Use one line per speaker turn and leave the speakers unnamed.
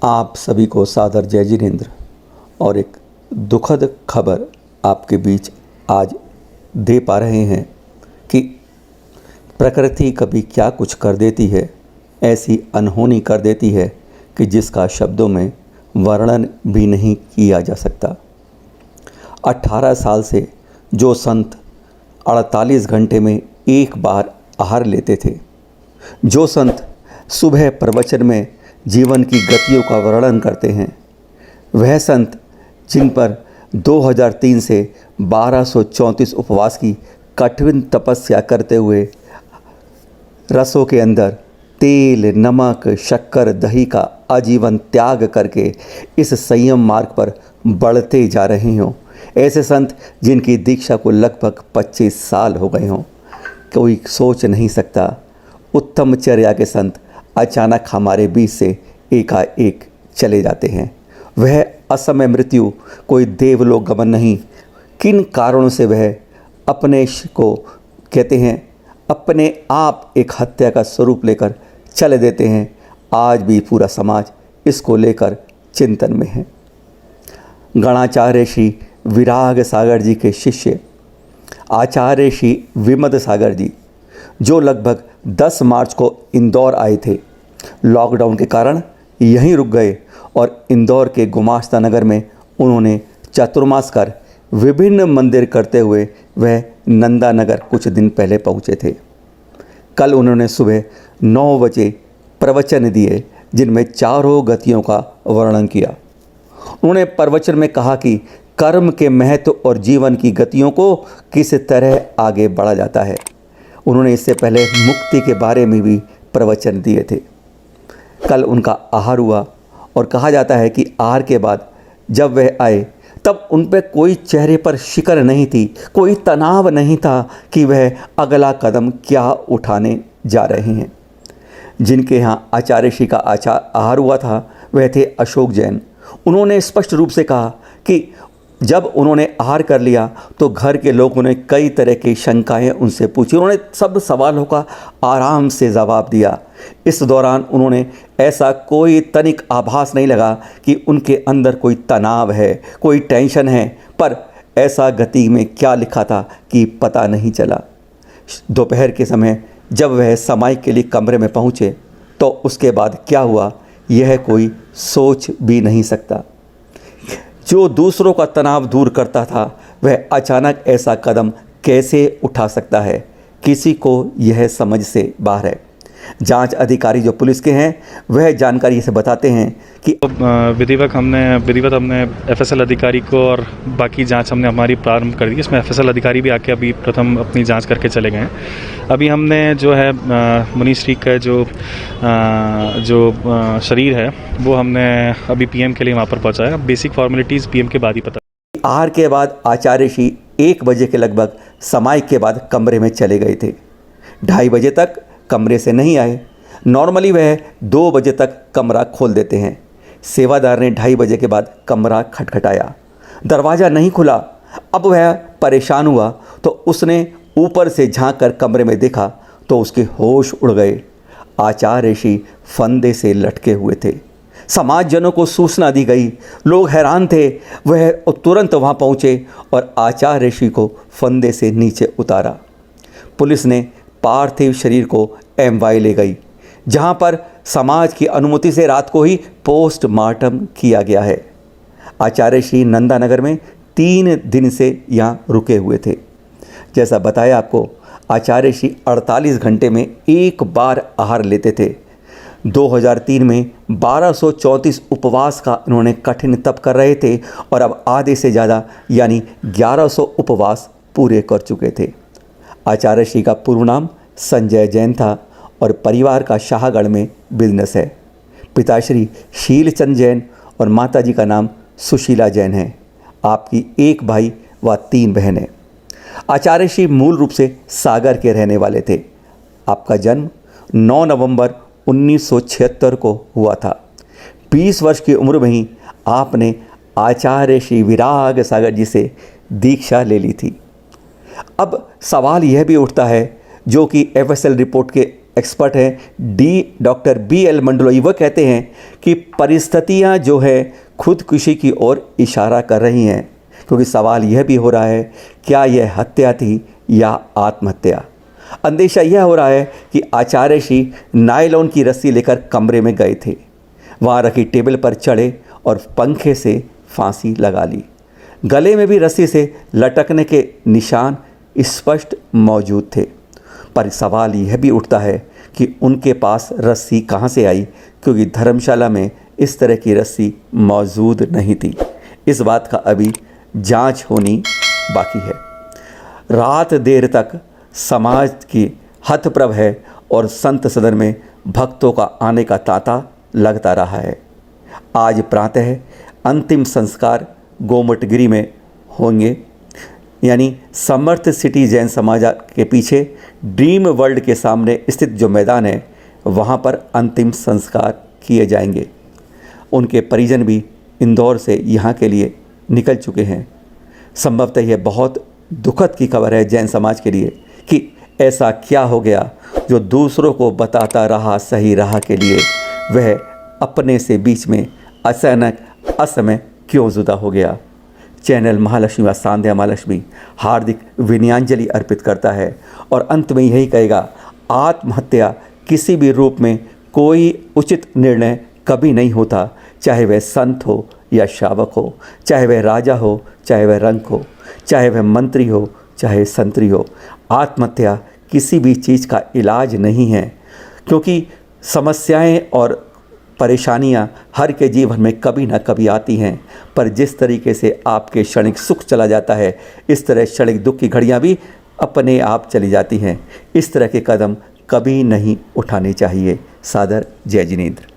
आप सभी को सादर जय जिनेंद्र और एक दुखद खबर आपके बीच आज दे पा रहे हैं कि प्रकृति कभी क्या कुछ कर देती है, ऐसी अनहोनी कर देती है कि जिसका शब्दों में वर्णन भी नहीं किया जा सकता। 18 साल से जो संत 48 घंटे में एक बार आहार लेते थे, जो संत सुबह प्रवचन में जीवन की गतियों का वर्णन करते हैं, वह संत जिन पर 2003 से 1234 उपवास की कठिन तपस्या करते हुए रसों के अंदर तेल, नमक, शक्कर, दही का आजीवन त्याग करके इस संयम मार्ग पर बढ़ते जा रहे हों, ऐसे संत जिनकी दीक्षा को लगभग 25 साल हो गए हों, कोई सोच नहीं सकता उत्तम चर्या के संत अचानक हमारे बीच से एकाएक चले जाते हैं। वह असमय मृत्यु कोई देवलोक गमन नहीं, किन कारणों से वह अपने को कहते हैं अपने आप एक हत्या का स्वरूप लेकर चले देते हैं। आज भी पूरा समाज इसको लेकर चिंतन में है। गणाचार्य श्री विराग सागर जी के शिष्य आचार्य श्री विमद सागर जी, जो लगभग 10 मार्च को इंदौर आए थे, लॉकडाउन के कारण यहीं रुक गए और इंदौर के गुमास्ता नगर में उन्होंने चतुर्मास कर विभिन्न मंदिर करते हुए वह नंदा नगर कुछ दिन पहले पहुँचे थे। कल उन्होंने सुबह 9 बजे प्रवचन दिए, जिनमें चारों गतियों का वर्णन किया। उन्होंने प्रवचन में कहा कि कर्म के महत्व और जीवन की गतियों को किस तरह आगे बढ़ा जाता है। उन्होंने इससे पहले मुक्ति के बारे में भी प्रवचन दिए थे। कल उनका आहार हुआ और कहा जाता है कि आहार के बाद जब वह आए तब उन पर कोई चेहरे पर शिकन नहीं थी, कोई तनाव नहीं था कि वह अगला कदम क्या उठाने जा रहे हैं। जिनके यहाँ आचार्य श्री का आहार हुआ था वह थे अशोक जैन। उन्होंने स्पष्ट रूप से कहा कि जब उन्होंने आहार कर लिया तो घर के लोगों ने कई तरह की शंकाएं उनसे पूछी। उन्होंने सब सवालों का आराम से जवाब दिया। इस दौरान उन्होंने ऐसा कोई तनिक आभास नहीं लगा कि उनके अंदर कोई तनाव है, कोई टेंशन है, पर ऐसा गति में क्या लिखा था कि पता नहीं चला। दोपहर के समय जब वह समाई के लिए कमरे में पहुँचे तो उसके बाद क्या हुआ यह कोई सोच भी नहीं सकता। जो दूसरों का तनाव दूर करता था वह अचानक ऐसा कदम कैसे उठा सकता है, किसी को यह समझ से बाहर है। जांच अधिकारी जो पुलिस के हैं वह जानकारी से बताते हैं कि
विधिवत हमने एफएसएल अधिकारी को और बाकी जांच हमने हमारी प्रारंभ कर दी। इसमें एफएसएल अधिकारी भी आके अभी प्रथम अपनी जांच करके चले गए हैं। अभी हमने जो है मुनीश श्री का जो शरीर है वो हमने अभी पीएम के लिए वहाँ पर पहुँचाया। बेसिक फॉर्मेलिटीज़ पीएम के बाद ही पता।
आहार के बाद आचार्य श्री 1 बजे के लगभग समाई के बाद कमरे में चले गए थे। 2:30 बजे तक कमरे से नहीं आए। नॉर्मली वह 2 बजे तक कमरा खोल देते हैं। सेवादार ने 2:30 बजे के बाद कमरा खटखटाया, दरवाज़ा नहीं खुला। अब वह परेशान हुआ तो उसने ऊपर से झांक कर कमरे में देखा तो उसके होश उड़ गए। आचार्य श्री फंदे से लटके हुए थे। समाजजनों को सूचना दी गई, लोग हैरान थे। वह तुरंत वहाँ पहुँचे और आचार्य श्री को फंदे से नीचे उतारा। पुलिस ने पार्थिव शरीर को एमवाई ले गई, जहां पर समाज की अनुमति से रात को ही पोस्टमार्टम किया गया है। आचार्य श्री नंदा नगर में 3 दिन से यहां रुके हुए थे। जैसा बताया आपको, आचार्य श्री 48 घंटे में एक बार आहार लेते थे। 2003 में 1234 उपवास का उन्होंने कठिन तप कर रहे थे और अब आधे से ज़्यादा यानी 1100 उपवास पूरे कर चुके थे। आचार्य श्री का पूर्व नाम संजय जैन था और परिवार का शाहगढ़ में बिजनेस है। पिताश्री शीलचंद जैन और माताजी का नाम सुशीला जैन है। आपकी 1 भाई व 3 बहनें। आचार्य श्री मूल रूप से सागर के रहने वाले थे। आपका जन्म 9 नवंबर 1976 को हुआ था। 20 वर्ष की उम्र में ही आपने आचार्य श्री विराग सागर जी से दीक्षा ले ली थी। अब सवाल यह भी उठता है, जो कि एफएसएल रिपोर्ट के एक्सपर्ट हैं डॉक्टर BL मंडलोई, वह कहते हैं कि परिस्थितियां जो है खुदकुशी की ओर इशारा कर रही हैं, क्योंकि सवाल यह भी हो रहा है क्या यह हत्या थी या आत्महत्या। अंदेशा यह हो रहा है कि आचार्य श्री नायलॉन की रस्सी लेकर कमरे में गए थे, वहाँ रखी टेबल पर चढ़े और पंखे से फांसी लगा ली। गले में भी रस्सी से लटकने के निशान स्पष्ट मौजूद थे। पर सवाल यह भी उठता है कि उनके पास रस्सी कहाँ से आई, क्योंकि धर्मशाला में इस तरह की रस्सी मौजूद नहीं थी। इस बात का अभी जांच होनी बाकी है। रात देर तक समाज की हतप्रभ है और संत सदन में भक्तों का आने का तांता लगता रहा है। आज प्रातः अंतिम संस्कार गोमटगिरी में होंगे, यानी समर्थ सिटी जैन समाज के पीछे ड्रीम वर्ल्ड के सामने स्थित जो मैदान है वहाँ पर अंतिम संस्कार किए जाएंगे। उनके परिजन भी इंदौर से यहाँ के लिए निकल चुके हैं। संभवतः यह बहुत दुखद की खबर है जैन समाज के लिए कि ऐसा क्या हो गया जो दूसरों को बताता रहा सही राह के लिए, वह अपने से बीच में अचानक असमय क्यों जुदा हो गया। चैनल महालक्ष्मी व सांध्या महालक्ष्मी हार्दिक विनयांजलि अर्पित करता है और अंत में यही कहेगा, आत्महत्या किसी भी रूप में कोई उचित निर्णय कभी नहीं होता, चाहे वह संत हो या शावक हो, चाहे वह राजा हो, चाहे वह रंक हो, चाहे वह मंत्री हो, चाहे संतरी हो। आत्महत्या किसी भी चीज़ का इलाज नहीं है, क्योंकि समस्याएं और परेशानियां हर के जीवन में कभी ना कभी आती हैं। पर जिस तरीके से आपके क्षणिक सुख चला जाता है, इस तरह क्षणिक दुख की घड़ियां भी अपने आप चली जाती हैं। इस तरह के कदम कभी नहीं उठाने चाहिए। सादर जय जिनेंद्र।